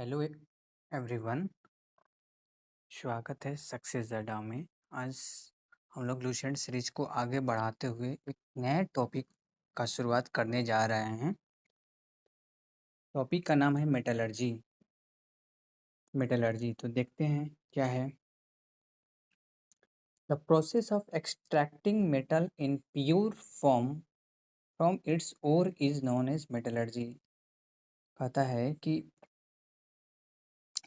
Hello everyone. स्वागत है success अड्डा में। आज हम लोग लूसेंट सीरीज को आगे बढ़ाते हुए एक नए टॉपिक का शुरुआत करने जा रहे हैं। टॉपिक का नाम है मेटलर्जी। मेटलर्जी तो देखते हैं क्या है। The process of extracting metal in pure form from its ore is known as metallurgy. कहता है कि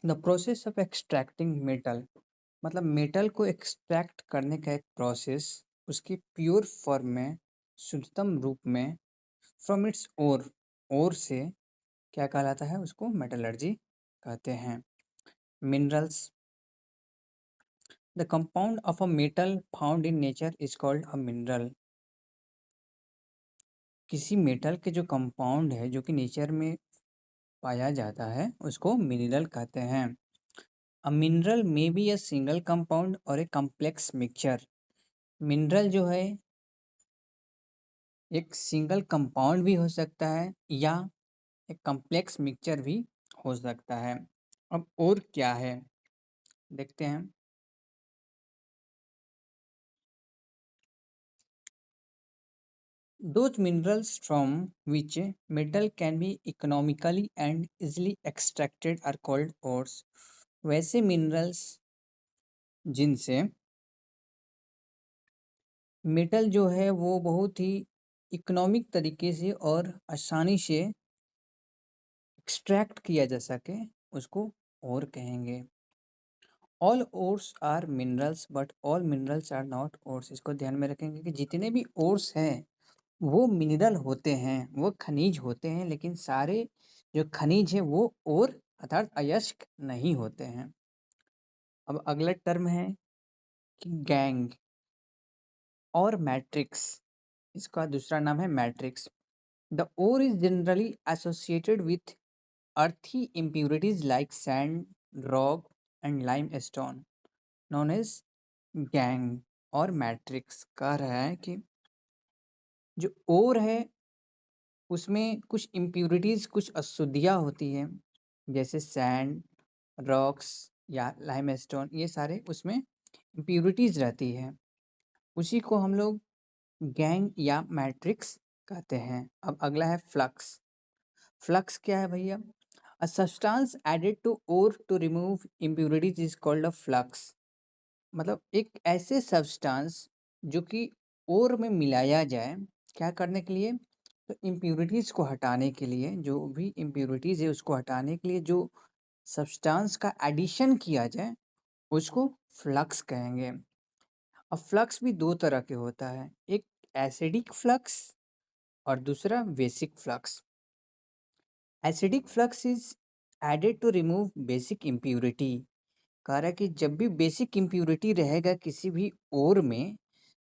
the process of extracting metal मतलब मेटल को एक्सट्रैक्ट करने का एक प्रोसेस उसकी प्योर फॉर्म में शुद्धतम रूप में फ्रॉम इट्स ओर से क्या कहलाता है, उसको मेटलर्जी कहते हैं। Minerals the compound of a metal found in nature is called a mineral. किसी मेटल के जो कंपाउंड है जो कि नेचर में पाया जाता है उसको मिनरल कहते हैं। A mineral may be a single compound और ए कॉम्प्लेक्स मिक्सचर। मिनरल जो है एक सिंगल कंपाउंड भी हो सकता है या एक कॉम्प्लेक्स मिक्सचर भी हो सकता है। अब और क्या है देखते हैं। Those minerals from which metal can be economically and easily extracted are called ores। वैसे मिनरल्स जिनसे मेटल जो है वो बहुत ही इकोनॉमिक तरीके से और आसानी से एक्सट्रैक्ट किया जा सके उसको और कहेंगे। All ores are minerals but all minerals are not ores. इसको ध्यान में रखेंगे कि जितने भी ओर्स हैं वो मिनरल होते हैं, वो खनिज होते हैं, लेकिन सारे जो खनिज है वो और अर्थात अयस्क नहीं होते हैं। अब अगला टर्म है कि गैंग और मैट्रिक्स। इसका दूसरा नाम है matrix. The ore is generally associated with earthy impurities like sand, rock, and limestone, known as gang और मैट्रिक्स। कह रहा है कि जो ओर है उसमें कुछ इम्प्यूरिटीज, कुछ अशुद्धियाँ होती हैं, जैसे सैंड, रॉक्स या लाइमस्टोन, ये सारे उसमें इम्प्यूरिटीज रहती है। उसी को हम लोग गैंग या मैट्रिक्स कहते हैं। अब अगला है फ्लक्स। फ्लक्स क्या है भैया? A substance added to ore to remove impurities is called a flux। मतलब एक ऐसे सब्सटेंस जो कि ओर में मिलाया जाए, क्या करने के लिए? तो इम्प्यूरिटीज को हटाने के लिए, जो भी इम्प्यूरिटीज है उसको हटाने के लिए जो सब्सटेंस का एडिशन किया जाए उसको फ्लक्स कहेंगे। अब फ्लक्स भी दो तरह के होता है, एक एसिडिक फ्लक्स और दूसरा basic flux. Acidic flux is added to remove basic impurity. कह रहा है कि जब भी बेसिक इम्प्यूरिटी रहेगा किसी भी ओर में,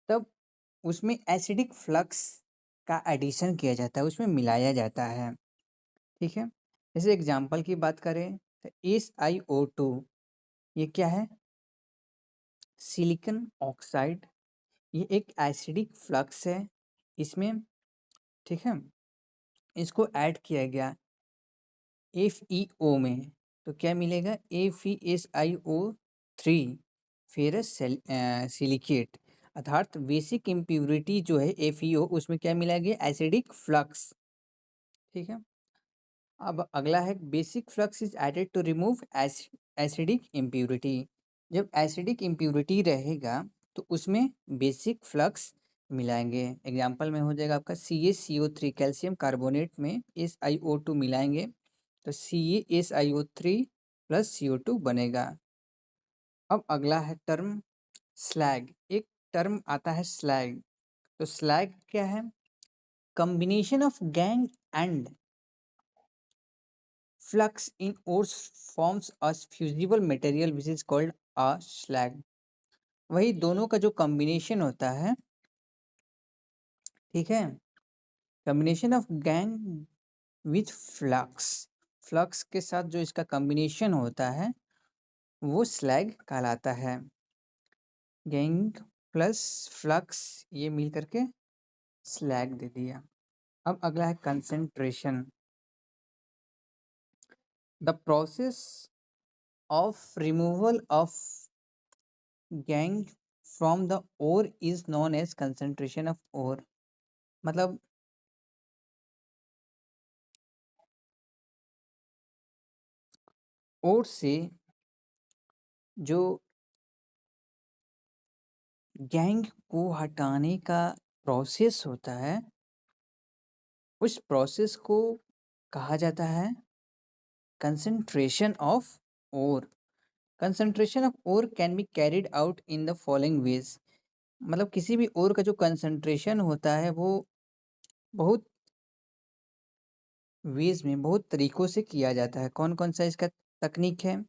तब उसमें एसिडिक फ्लक्स का एडिशन किया जाता है, उसमें मिलाया जाता है। ठीक है, जैसे एग्जांपल की बात करें तो SiO2 ये क्या है? Silicon oxide. ये एक एसिडिक फ्लक्स है इसमें। ठीक है, इसको ऐड किया गया FeO में तो क्या मिलेगा? FeSiO3 ferrous silicate. अर्थात बेसिक इम्प्यूरिटी जो है FeO, उसमें क्या मिला गया? Acidic flux. ठीक है, अब अगला है basic flux is added to remove acidic impurity. जब एसिडिक इम्प्यूरिटी रहेगा तो उसमें बेसिक फ्लक्स मिलाएंगे। एग्जाम्पल में हो जाएगा आपका CaCO3, कैल्शियम कार्बोनेट में SiO2 मिलाएंगे तो CaSiO3 प्लस CO2 बनेगा। अब अगला है टर्म स्लैग। एक टर्म आता है स्लैग। तो स्लैग क्या है? Combination of gang and flux in ores forms a fusible material which is called a slag. वही दोनों का जो कॉम्बिनेशन होता है, ठीक है, combination of gang with flux, flux के साथ जो इसका कॉम्बिनेशन होता है वो स्लैग कहलाता है। गैंग प्लस फ्लक्स ये मिल करके स्लैग दे दिया। अब अगला है concentration. The process of removal of gangue from the ore is known as concentration of ore. मतलब ओर से जो गैंग को हटाने का प्रोसेस होता है, उस प्रोसेस को कहा जाता है concentration of ore. Concentration of ore can be carried out in the following ways. मतलब किसी भी ओर का जो कंसंट्रेशन होता है वो बहुत वेज में, बहुत तरीकों से किया जाता है। कौन कौन सा इसका तकनीक है?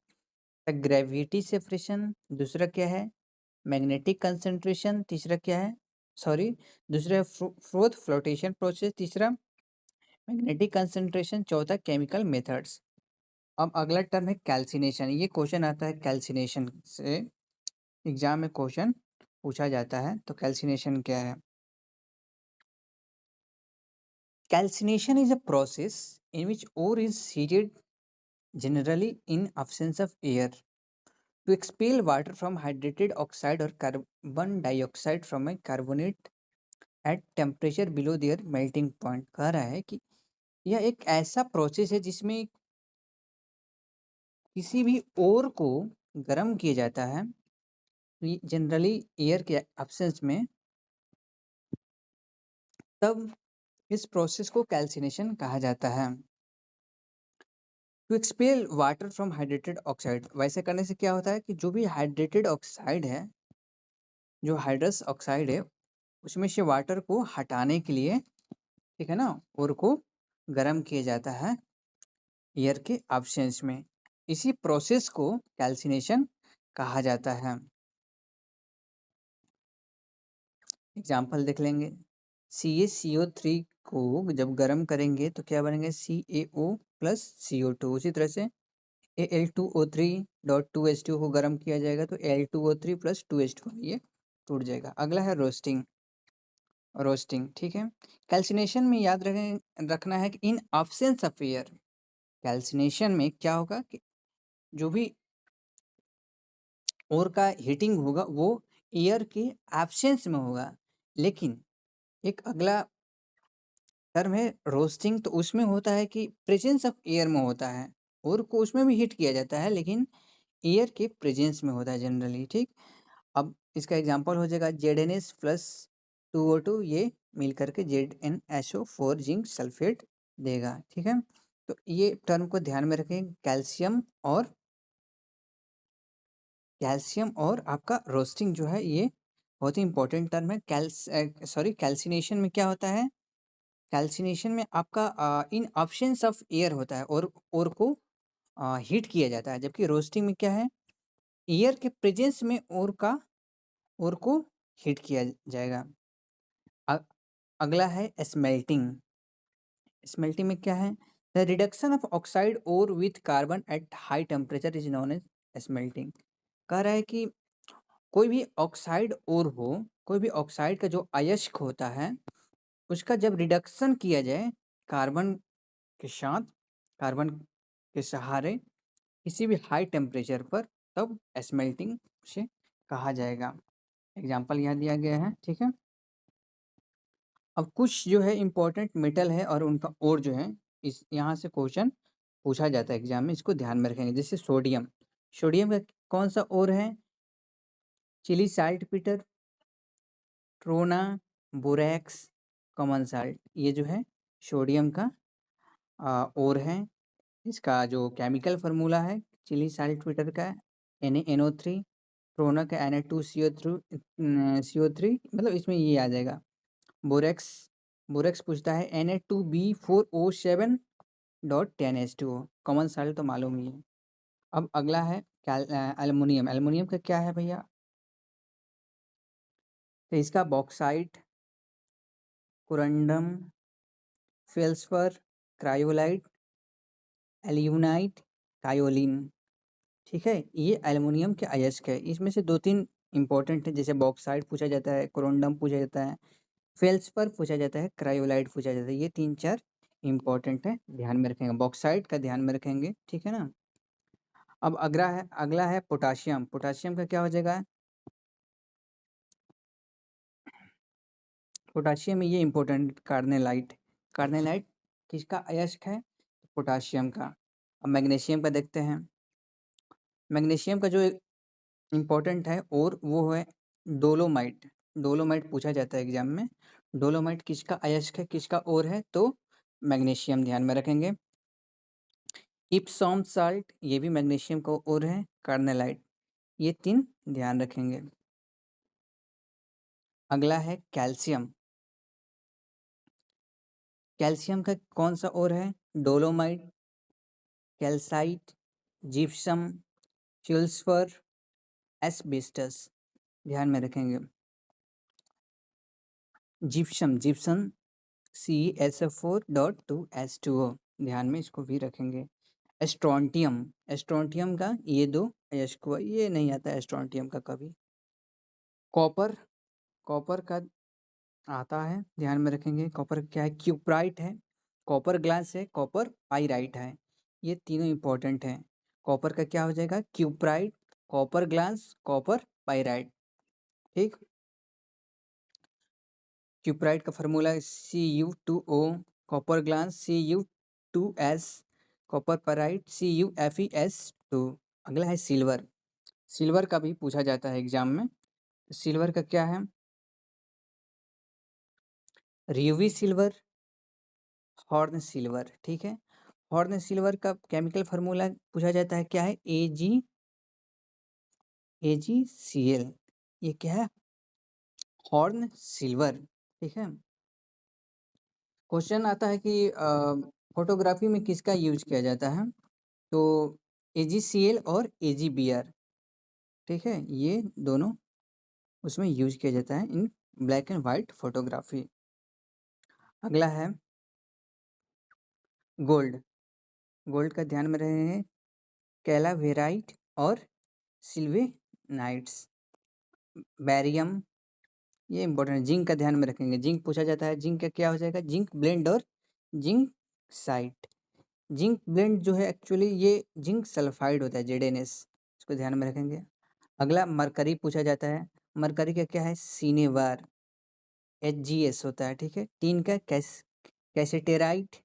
ग्रेविटी सेपरेशन, दूसरा क्या है मैग्नेटिक कंसंट्रेशन, तीसरा क्या है सॉरी दूसरा फोर्थ फ्लोटेशन प्रोसेस, तीसरा मैग्नेटिक कंसंट्रेशन, चौथा केमिकल मेथड्स। अब अगला टर्म है कैल्सिनेशन। ये क्वेश्चन आता है कैल्सिनेशन से, एग्जाम में क्वेश्चन पूछा जाता है। तो कैल्सिनेशन क्या है? Calcination is a process in which ore is heated, generally in absence of air, to expel water from hydrated oxide or carbon dioxide from a carbonate at temperature below their melting point। कह रहा है कि यह एक ऐसा process है जिसमें किसी भी ओर को गर्म किया जाता है, जनरली एयर के एब्सेंस में, तब इस प्रोसेस को कैल्सिनेशन कहा जाता है। To expel water from hydrated oxide, वैसे करने से क्या होता है कि जो भी हाइड्रेटेड ऑक्साइड है, जो हाइड्रस ऑक्साइड है, उसमें से वाटर को हटाने के लिए, ठीक है ना, और को गर्म किया जाता है एयर के एब्सेंस में। इसी प्रोसेस को कैल्सिनेशन कहा जाता है। एग्जाम्पल देख लेंगे। CaCO3 को जब गर्म करेंगे तो क्या बनेंगे? CaO plus CO2। उसी तरह से Al2O3.2H2 को गर्म किया जाएगा तो Al2O3 प्लस 2H2 ये टूट जाएगा। अगला है रोस्टिंग। रोस्टिंग, ठीक है। कैल्सिनेशन में याद रखना है कि इन ऑब्सेंस ऑफ एयर, कैल्सिनेशन में क्या होगा कि जो भी ओर का हीटिंग होगा वो एयर के एब्सेंस में होगा। लेकिन एक अगला टर्म है रोस्टिंग, तो उसमें होता है कि प्रेजेंस ऑफ एयर में होता है, और को उसमें भी हीट किया जाता है लेकिन एयर के प्रेजेंस में होता है जनरली, ठीक। अब इसका एग्जांपल हो जाएगा ZnS प्लस 2O2, ये मिल करके ZnSO4 जिंक सल्फेट देगा, ठीक है। तो ये टर्म को ध्यान में रखें, कैल्शियम और आपका रोस्टिंग जो है ये बहुत ही इंपॉर्टेंट टर्म है। कैल्सिनेशन में क्या होता है? कैल्सिनेशन में आपका इन ऑप्शंस ऑफ एयर होता है और को हीट किया जाता है, जबकि रोस्टिंग में क्या है? एयर के प्रेजेंस में और को हीट किया जाएगा। अगला है स्मेल्टिंग। स्मेल्टिंग में क्या है? The reduction of oxide ore with carbon at high temperature is known as smelting. कह रहा है कि कोई भी ऑक्साइड और हो, कोई भी ऑक्साइड का जो अयस्क होता है, उसका जब रिडक्शन किया जाए कार्बन के साथ, कार्बन के सहारे किसी भी हाई टेम्परेचर पर, तब स्मेल्टिंग से कहा जाएगा। एग्जाम्पल यहाँ दिया गया है, ठीक है। अब कुछ जो है इम्पोर्टेंट मेटल है और उनका और जो है, इस यहाँ से क्वेश्चन पूछा जाता है एग्जाम में, इसको ध्यान में रखेंगे। जैसे सोडियम, सोडियम का कौन सा और है? Chile saltpetre, trona, borax, common salt, ये जो है सोडियम का और है। इसका जो केमिकल फार्मूला है चिली साल्ट पीटर का Na NO3, ट्रोना का Na2CO3, मतलब इसमें ये आ जाएगा। बोरेक्स, बोरेक्स पूछता है Na2B4O7.10H2O, कॉमन साल्ट तो मालूम ही है। अब अगला है एल्युमिनियम। एल्युमिनियम का क्या है भैया? तो इसका बॉक्साइट, कोरंडम, फेल्सफर, क्रायोलाइट, एल्यूनाइट, कायोलिन, ठीक है। ये एल्युमिनियम के अयस्क है। इसमें से 2-3 इंपॉर्टेंट है, जैसे बॉक्साइट पूछा जाता है, कोरंडम पूछा जाता है, फेल्सफर पूछा जाता है, क्रायोलाइट पूछा जाता है। ये 3-4 इम्पोर्टेंट है, ध्यान में रखेंगे। बॉक्साइट का ध्यान में रखेंगे, ठीक है ना। अब अगला है पोटाशियम। पोटाशियम का क्या हो जाएगा? पोटाशियम में ये इम्पोर्टेंट कार्नेलाइट। कार्नेलाइट किसका अयस्क है? पोटाशियम का। अब मैग्नीशियम का देखते हैं। मैग्नीशियम का जो इम्पोर्टेंट है और वो है डोलोमाइट। डोलोमाइट पूछा जाता है एग्जाम में। डोलोमाइट किसका अयस्क है, किसका और है? तो मैग्नीशियम, ध्यान में रखेंगे। इप्सॉम साल्ट, ये भी मैग्नीशियम का और है। कार्नेलाइट, ये 3 ध्यान रखेंगे। अगला है कैल्शियम। कैल्शियम का कौन सा और है? डोलोमाइट, कैल्साइट, जिप्सम, फ्यूल्सफर, एस्बेस्टस, ध्यान में रखेंगे। जिप्सम, जिप्सम CsF4.2H2O, ध्यान में इसको भी रखेंगे। एस्ट्रोंटियम, एस्ट्रोंटियम का ये 2 अयस्क हुआ, ये नहीं आता एस्ट्रोंटियम का कभी। कॉपर, कॉपर का आता है, ध्यान में रखेंगे। कॉपर क्या है? क्यूप्राइट है, कॉपर ग्लास है, कॉपर पाइराइट है। ये तीनों इंपॉर्टेंट हैं। कॉपर का क्या हो जाएगा? Cuprite, copper glass, copper pyrite, ठीक। क्यूप्राइट का formula Cu2O, copper glass Cu2S, copper pyrite CuFeS2। अगला है सिल्वर। सिल्वर का भी पूछा जाता है एग्जाम में। सिल्वर का क्या है? रूबी सिल्वर, हॉर्न सिल्वर, ठीक है। हॉर्न सिल्वर का केमिकल फार्मूला पूछा जाता है, क्या है? AgCl, ये क्या है? हॉर्न सिल्वर, ठीक है। क्वेश्चन आता है कि फोटोग्राफी में किसका यूज किया जाता है? तो AgCl और AgBr, ठीक है, ये दोनों उसमें यूज किया जाता है इन ब्लैक एंड वाइट फोटोग्राफी। अगला है गोल्ड। गोल्ड का ध्यान में रहे कैलावेराइट और सिल्वेनाइट्स। बैरियम, ये इंपॉर्टेंट है। जिंक का ध्यान में रखेंगे। जिंक पूछा जाता है, जिंक का क्या हो जाएगा? जिंक ब्लेंड और जिंक साइट। जिंक ब्लेंड जो है एक्चुअली ये जिंक सल्फाइड होता है, ZnS, इसको ध्यान में रखेंगे। अगला मरकरी पूछा जाता है। मरकरी का क्या है? सिनेवार, HgS होता है, ठीक है। टीन का कैसेटेराइट।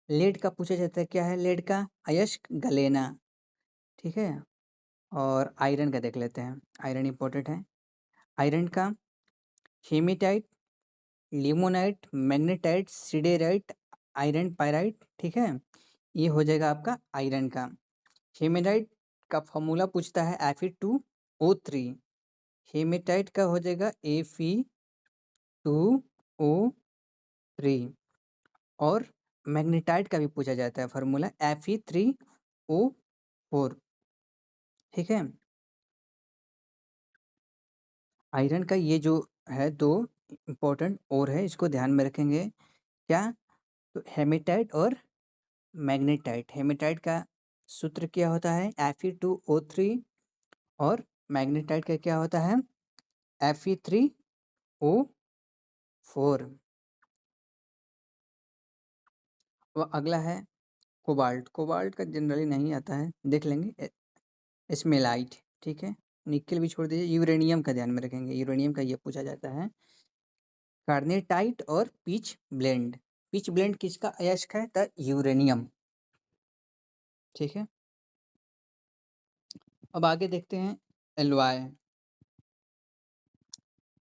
लेड का पूछा जाता है, क्या है लेड का? अयस्क गलेना, ठीक है। और आयरन का देख लेते हैं। आयरन इंपॉर्टेंट है। आयरन का haematite, limonite, magnetite, siderite, iron pyrite, ठीक है। ये हो जाएगा आपका आयरन का। हेमेटाइट का फॉर्मूला पूछता है Fe2O3। हेमेटाइट का हो जाएगा Fe2O3। और मैग्नेटाइट का भी पूछा जाता है फार्मूला Fe3O4, ठीक है। आयरन का ये जो है 2 इम्पोर्टेंट और है, इसको ध्यान में रखेंगे। क्या? तो हेमेटाइट और मैग्नेटाइट। हेमेटाइट का सूत्र क्या होता है? Fe2O3। और मैग्नेटाइट का क्या होता है? Fe3O4। वह अगला है कोबाल्ट। कोबाल्ट का जनरली नहीं आता है, देख लेंगे। स्मेलाइट, ठीक है। निकल भी छोड़ दीजिए। यूरेनियम का ध्यान में रखेंगे। यूरेनियम का ये पूछा जाता है। कार्नेटाइट और पिच ब्लेंड। पिच ब्लेंड किसका अयस्क है? द यूरेनियम, ठीक है। अब आगे देखते हैं एलवाई।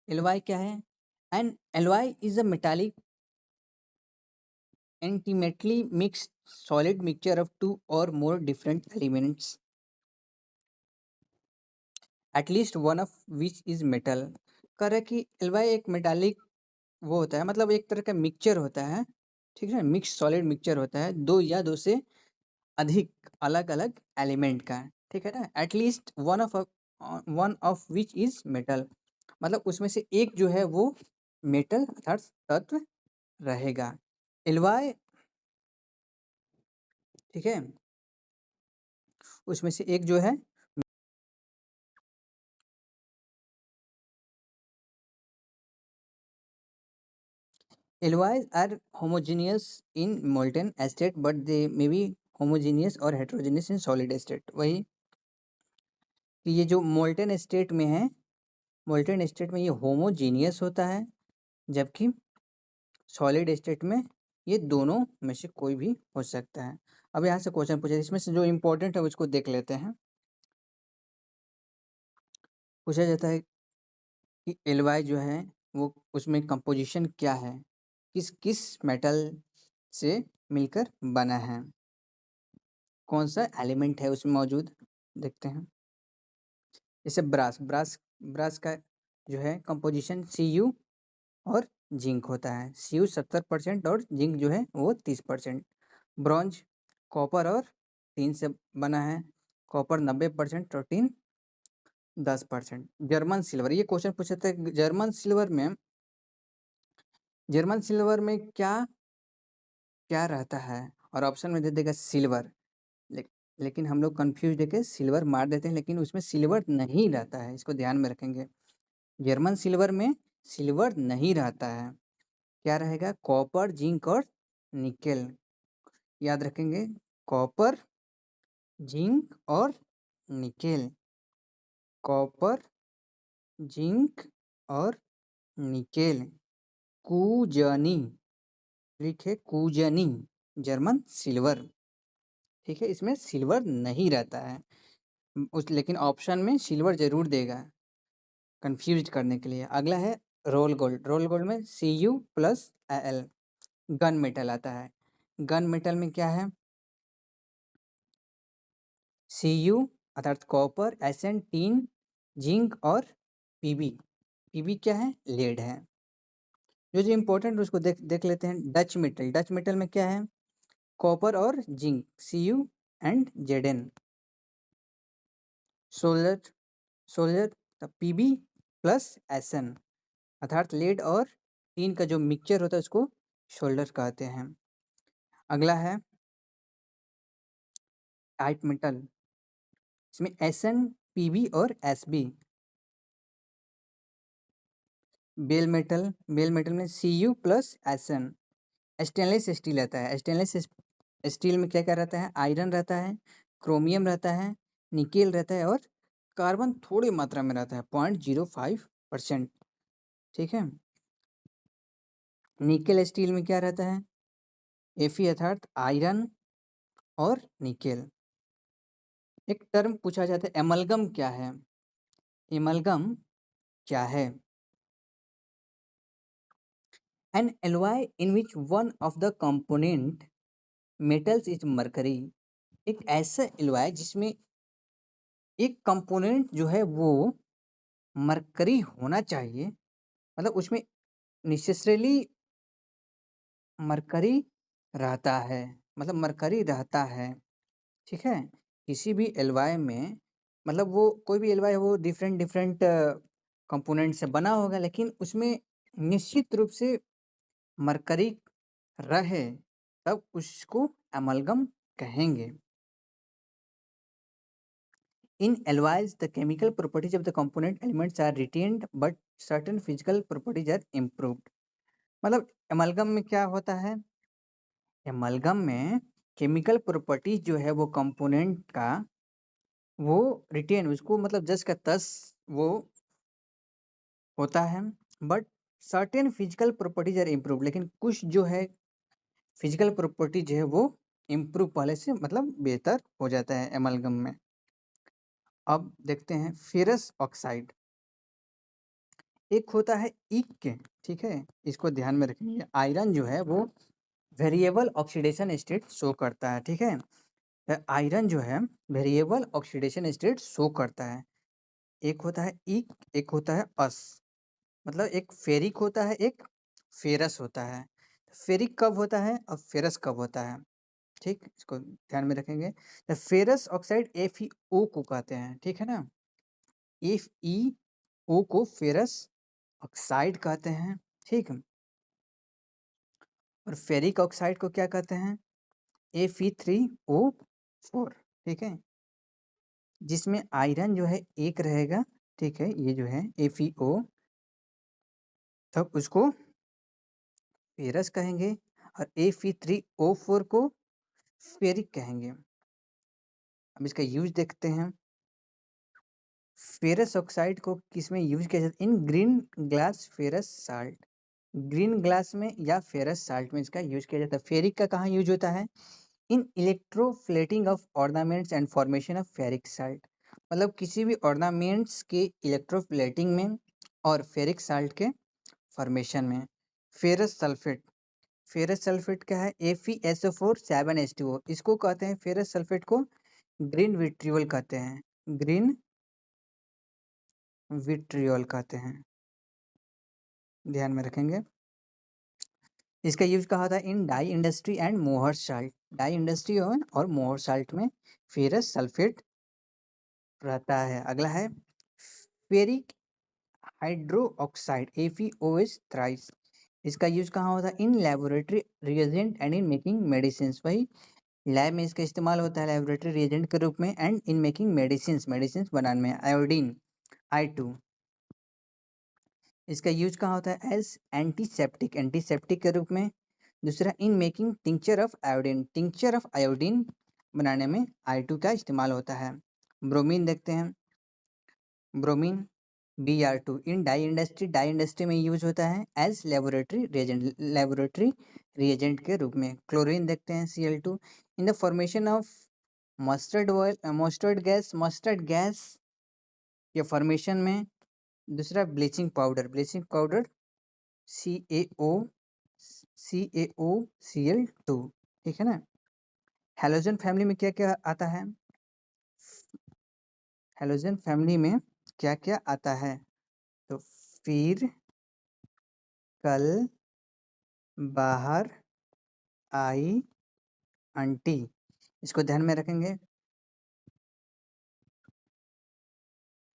एलवाई क्या है? An alloy is a metallic intimately mixed solid mixture of two or more different elements, at least one of which is metal। कह रहा है कि एलवाई एक मेटालिक वो होता है, मतलब एक तरह का मिक्सचर होता है, ठीक है। मिक्स सॉलिड मिक्सचर होता है, 2 या 2 से अधिक अलग अलग एलिमेंट का, ठीक है ना। At least one of which is metal, मतलब उसमें से एक जो है वो मेटल अर्थात तत्व रहेगा। एलवाई, ठीक है, उसमें से एक जो है alloys are homogeneous in molten state but they may be homogeneous और heterogeneous in solid state। वही कि ये जो मोल्टन स्टेट में है, मोल्टन स्टेट में ये होमोजीनियस होता है, जबकि सॉलिड स्टेट में ये दोनों में से कोई भी हो सकता है। अब यहाँ से क्वेश्चन पूछा, इसमें से जो इम्पोर्टेंट है उसको देख लेते हैं। पूछा जाता है कि एलवाई जो है वो उसमें कंपोजिशन क्या है, किस किस मेटल से मिलकर बना है, कौन सा एलिमेंट है उसमें मौजूद, देखते हैं। जैसे ब्रास ब्रास ब्रास का जो है कंपोजिशन Cu और जिंक होता है। Cu 70% और जिंक जो है वो 30%। ब्रॉन्ज कॉपर और टीन से बना है, कॉपर 90% और टीन 10%। जर्मन सिल्वर, ये क्वेश्चन पूछा था जर्मन सिल्वर में क्या क्या रहता है, और ऑप्शन में दे देगा सिल्वर। ले, लेकिन हम लोग कंफ्यूज देके सिल्वर मार देते हैं, लेकिन उसमें सिल्वर नहीं रहता है, इसको ध्यान में रखेंगे। जर्मन सिल्वर में सिल्वर नहीं रहता है, क्या रहेगा, कॉपर जिंक और निकेल। याद रखेंगे, कॉपर जिंक और निकेल, कॉपर जिंक और निकेल। कूजनी, लिखे कूजनी, जर्मन सिल्वर। ठीक है, इसमें सिल्वर नहीं रहता है उस, लेकिन ऑप्शन में सिल्वर जरूर देगा कंफ्यूज करने के लिए। अगला है रोल गोल्ड। रोल गोल्ड में Cu+Al गन मेटल आता है। गन मेटल में क्या है, Cu अर्थात कॉपर, Sn टीन, जिंक और Pb। Pb क्या है, लेड है। जो इम्पोर्टेंट उसको देख देख लेते हैं। डच मेटल, डच मेटल में क्या है, कॉपर और zinc, Cu and Zn। Soldier, soldier Pb+Sn अर्थात लेड और टीन का जो मिक्सचर होता है उसको शोल्डर कहते हैं। अगला है टाइप मेटल, इसमें Sn, Pb और Sb। Bell metal, bell metal में Cu+Sn। स्टेनलेस स्टील आता है। स्टेनलेस स्टील में क्या क्या रहता है, आयरन रहता है, क्रोमियम रहता है, निकेल रहता है और कार्बन थोड़ी मात्रा में रहता है, 0.05%। ठीक है, निकेल स्टील में क्या रहता है, Fe अर्थात आयरन और निकेल। एक टर्म पूछा जाता है, एमलगम क्या है, एमलगम क्या है। N alloy in which one of the component metals is mercury. एक ऐसा एलॉय जिसमें एक कंपोनेंट जो है वो मरकरी होना चाहिए, मतलब उसमें नेसेसरीली मरकरी रहता है, मतलब मरकरी रहता है। ठीक है, किसी भी एलवाई में, मतलब वो कोई भी एलवाई वो डिफरेंट डिफरेंट कंपोनेंट से बना होगा, लेकिन उसमें निश्चित रूप से मरकरी रहे, तब उसको एमलगम कहेंगे। In alloys, the chemical properties of the component elements are retained, but certain physical properties are improved। मतलब एमलगम में क्या होता है, एमलगम में केमिकल प्रॉपर्टीज जो है वो कंपोनेंट का वो रिटेन, उसको मतलब जस का तस वो होता है, but certain physical properties are improve, लेकिन कुछ जो है फिजिकल प्रॉपर्टीज है वो इम्प्रूव पहले से मतलब बेहतर हो जाता है एमलगम में। अब देखते हैं फेरस ऑक्साइड। एक होता है इक, ठीक है, इसको ध्यान में रखेंगे। आयरन जो है वो वेरिएबल ऑक्सीडेशन स्टेट शो करता है। ठीक है, आयरन जो है वेरिएबल ऑक्सीडेशन स्टेट शो करता है। एक होता है इक, एक होता है अस, मतलब एक फेरिक होता है, एक फेरस होता है। फेरिक कब होता है और फेरस कब होता है, ठीक, इसको ध्यान में रखेंगे। तो फेरस ऑक्साइड FeO को कहते हैं, ठीक है ना, FeO को फेरस ऑक्साइड कहते हैं। ठीक, और फेरिक ऑक्साइड को क्या कहते हैं, Fe3O4। ठीक है, जिसमें आयरन जो है एक रहेगा, ठीक है, ये जो है FeO, तब उसको फेरस कहेंगे और Fe3O4 को फेरिक कहेंगे। अब इसका यूज देखते हैं। फेरस ऑक्साइड को किसमें यूज किया जाता है? इन green glass ferrous salt. Green glass में या फेरस साल्ट में इसका यूज किया जाता है। फेरिक का कहाँ यूज होता है? In electroplating of ornaments and formation of ferric salt. मतलब किसी भी ऑर्नामेंट्स के इलेक्ट्रोप्लेटिंग में और फेरिक साल्ट के फॉर्मेशन में। Ferrous sulphate. फेरस सल्फेट क्या है? FeSO4 7H2O। इसको कहते हैं, फेरस सल्फेट को ग्रीन विट्रियोल कहते हैं। ग्रीन विट्रियोल कहते हैं, ध्यान में रखेंगे। इसका यूज कहा था in dye industry and Mohr salt. Dye industry और मोहर साल्ट में फेरस सल्फेट रहता है। अगला है ferric hydro oxide FeOH thrice. इसका यूज कहाँ होता है? In laboratory reagent and in making medicine. वही लैब में इसका इस्तेमाल होता है लेबोरेटरी रिएजेंट के रूप में and in making medicine, medicine बनाने में। आयोडीन I2, इसका यूज कहाँ होता है? एज एंटीसेप्टिक, एंटीसेप्टिक के रूप में। दूसरा in making tincture of iodine, tincture of iodine बनाने में I2 का इस्तेमाल होता है। ब्रोमीन देखते हैं। Bromine Br2 in dye industry, dye industry में यूज होता है as laboratory reagent, laboratory reagent के रूप में। क्लोरीन देखते हैं Cl2 in the formation of mustard oil, mustard gas के फॉर्मेशन में। दूसरा bleaching powder, bleaching powder CaO, CaOCl2, ठीक है ना। हेलोजन फैमिली में क्या क्या आता है? हेलोजन फैमिली में क्या क्या आता है? तो फिर कल बाहर आई आंटी, इसको ध्यान में रखेंगे,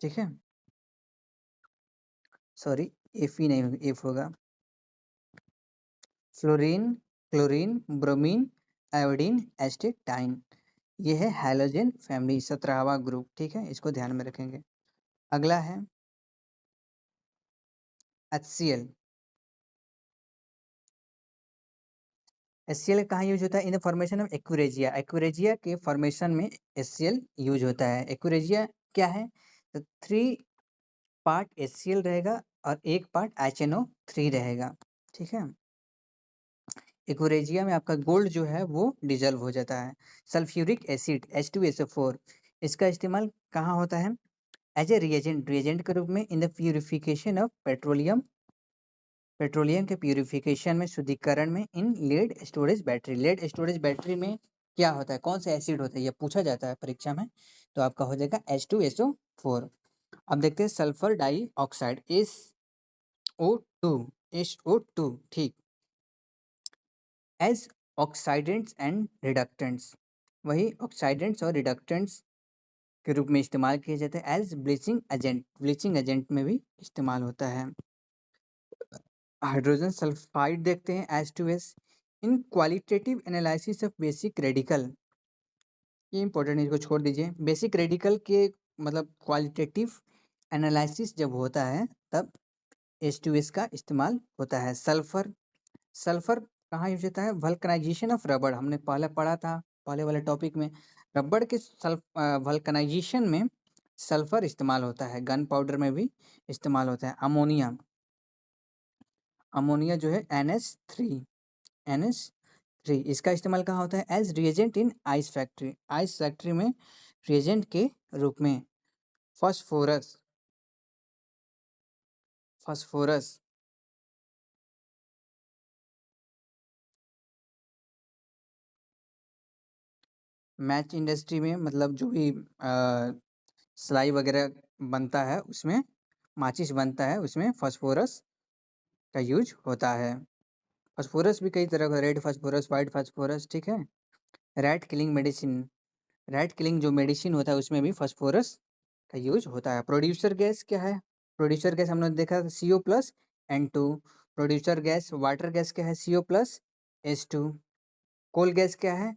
ठीक है। सॉरी, Fe नहीं होगा, F होगा। Fluorine, chlorine, bromine, iodine, astatine, ये है हैलोजन फैमिली, 17वां ग्रुप, ठीक है। इसको ध्यान में रखेंगे। अगला है HCl। HCl कहाँ यूज होता है? इन द फॉर्मेशन ऑफ एक्यूरेजिया, एक्यूरेजिया के फॉर्मेशन में HCl यूज होता है। एक्यूरेजिया क्या है? तो 3 पार्ट HCl रहेगा और 1 पार्ट HNO3 रहेगा, ठीक है। एक्यूरेजिया में आपका गोल्ड जो है वो डिजल्व हो जाता है। सल्फ्यूरिक एसिड H2SO4, इसका इस्तेमाल कहाँ होता है? एज ए रिएजेंट, रिएजेंट के रूप में in the purification of petroleum, petroleum के प्यूरिफिकेशन में, शुद्धिकरण में। In lead storage battery, lead storage battery में क्या होता है? कौन सा एसिड होता है? ये पूछा जाता है परीक्षा में, तो आपका हो जाएगा H2SO4। अब देखते हैं सल्फर डाई ऑक्साइड SO2, ठीक। एज ऑक्सीडेंट्स एंड रिडक्टेंट्स, वही ऑक्सीडेंट्स और रिडक्टेंट्स के रूप में इस्तेमाल किए जाते हैं। As bleaching agent, bleaching agent में भी इस्तेमाल होता है। हाइड्रोजन सल्फाइड देखते हैं H2S in qualitative analysis of basic radical, ये इंपॉर्टेंट है, इसको छोड़ दीजिए। बेसिक रेडिकल के मतलब क्वालिटेटिव एनालिसिस जब होता है तब H2S का इस्तेमाल होता है। सल्फर, सल्फर कहाँ यूज होता है? वल्कनाइजेशन ऑफ रबड़, हमने पहले पढ़ा था पहले वाले टॉपिक में। रबड़ के वल्कनाइजेशन में सल्फर इस्तेमाल होता है। गन पाउडर में भी इस्तेमाल होता है। अमोनिया, अमोनिया जो है NH3, इसका इस्तेमाल कहाँ होता है? As reagent in ice factory, ice factory में रिएजेंट के रूप में। फास्फोरस, फास्फोरस मैच इंडस्ट्री में, मतलब जो भी सिलाई वगैरह बनता है उसमें, माचिस बनता है उसमें फास्फोरस का यूज होता है। फास्फोरस भी कई तरह का, रेड फास्फोरस, वाइट फास्फोरस, ठीक है। Rat killing medicine, rat killing जो मेडिसिन होता है उसमें भी फास्फोरस का यूज होता है। प्रोड्यूसर गैस क्या है? प्रोड्यूसर गैस हमने देखा CO+N2। Producer gas, water gas क्या है? CO+H2। कोल गैस क्या है?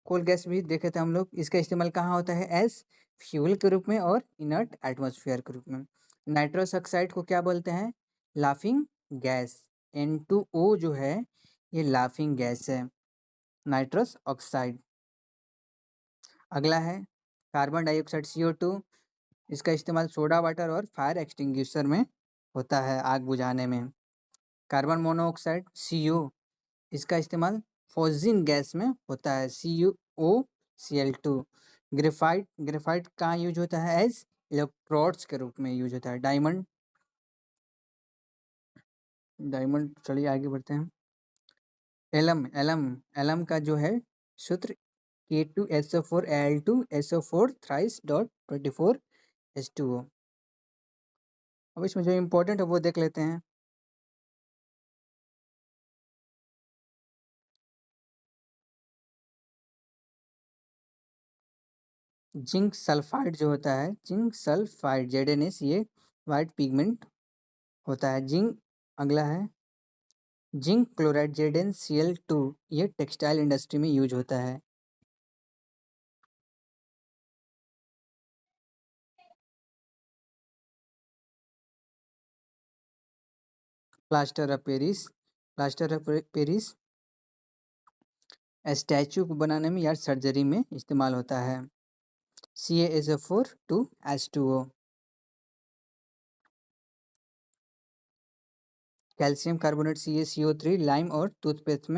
कोल गैस भी देखे थे हम लोग, इसका इस्तेमाल कहाँ होता है? एज फ्यूल के रूप में और इनर्ट एटमॉस्फेयर के रूप में। नाइट्रस ऑक्साइड को क्या बोलते हैं? लाफिंग गैस, N2O जो है ये लाफिंग गैस है, नाइट्रस ऑक्साइड। अगला है कार्बन डाइऑक्साइड CO2, इसका इस्तेमाल सोडा वाटर और फायर एक्सटिंग्विशर में होता है आग बुझाने में। कार्बन मोनोऑक्साइड CO, इसका इस्तेमाल फॉजिन गैस में होता है CuOCl2। ग्रेफाइट कहाँ यूज होता है? एज इलेक्ट्रोड्स के रूप में यूज होता है। डायमंड चलिए आगे बढ़ते हैं। एलम का जो है सूत्र K2SO4Al2SO4 थ्राइस डॉट 24H2O। अब इसमें जो इम्पोर्टेंट है वो देख लेते हैं। जिंक सल्फाइड जो होता है, जिंक सल्फाइड ZnS, ये वाइट पिगमेंट होता है। अगला है जिंक क्लोराइड ZnCl2, ये टेक्सटाइल इंडस्ट्री में यूज होता है। प्लास्टर ऑफ पेरिस स्टैचू को बनाने में या सर्जरी में इस्तेमाल होता है। CaSO4 2H2O। Calcium carbonate CaCO3 lime और टूथपेस्ट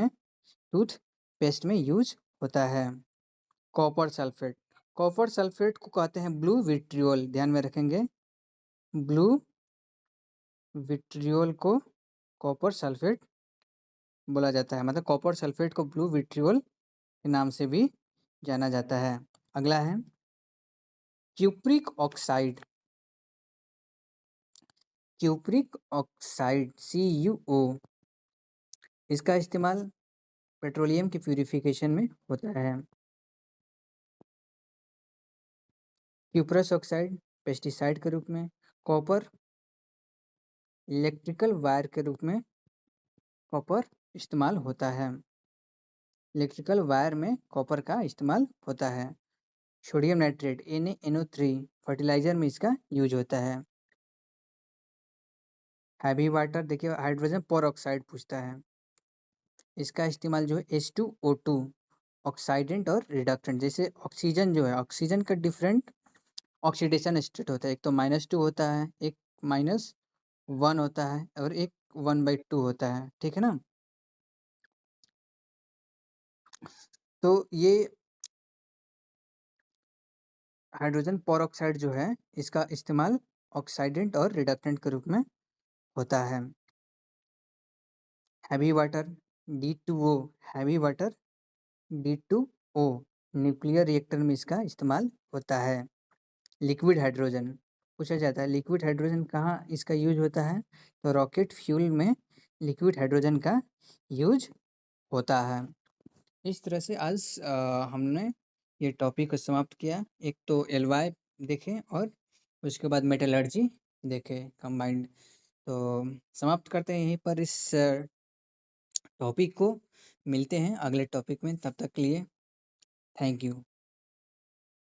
में यूज होता है। कॉपर सल्फेट को कहते हैं ब्लू विट्रियोल, ध्यान में रखेंगे। ब्लू विट्रियोल को कॉपर सल्फेट बोला जाता है, मतलब कॉपर सल्फेट को ब्लू विट्रियोल के नाम से भी जाना जाता है। अगला है क्यूप्रिक ऑक्साइड CuO, इसका इस्तेमाल पेट्रोलियम की प्यूरिफिकेशन में होता है। क्यूप्रस ऑक्साइड पेस्टिसाइड के रूप में। कॉपर इलेक्ट्रिकल वायर के रूप में कॉपर इस्तेमाल होता है। इलेक्ट्रिकल वायर में कॉपर का इस्तेमाल होता है। सोडियम नाइट्रेट NaNO3 फर्टिलाइजर में इसका यूज होता है। हैवी वाटर देखिए, हाइड्रोजन पर ऑक्साइड पूछता है, इसका इस्तेमाल जो है H2O2 ऑक्सीडेंट और रिडक्टेंट। जैसे ऑक्सीजन जो है, ऑक्सीजन का डिफरेंट ऑक्सीडेशन स्टेट होता है, एक तो -2 होता है, एक -1 होता है और एक 1/2 होता है, ठीक है ना। तो ये हाइड्रोजन पर ऑक्साइड जो है इसका इस्तेमाल ऑक्सीडेंट और रिडक्टेंट के रूप में होता है। Heavy water D2O, heavy water D2O nuclear reactor में इसका इस्तेमाल होता है। लिक्विड हाइड्रोजन पूछा जाता है, लिक्विड हाइड्रोजन कहाँ इसका यूज होता है? तो रॉकेट फ्यूल में लिक्विड हाइड्रोजन का यूज होता है। इस तरह से आज हमने ये टॉपिक को समाप्त किया। एक तो LY देखें और उसके बाद मेटलर्जी देखें कंबाइंड। तो समाप्त करते हैं यहीं पर इस टॉपिक को। मिलते हैं अगले टॉपिक में, तब तक के लिए थैंक यू।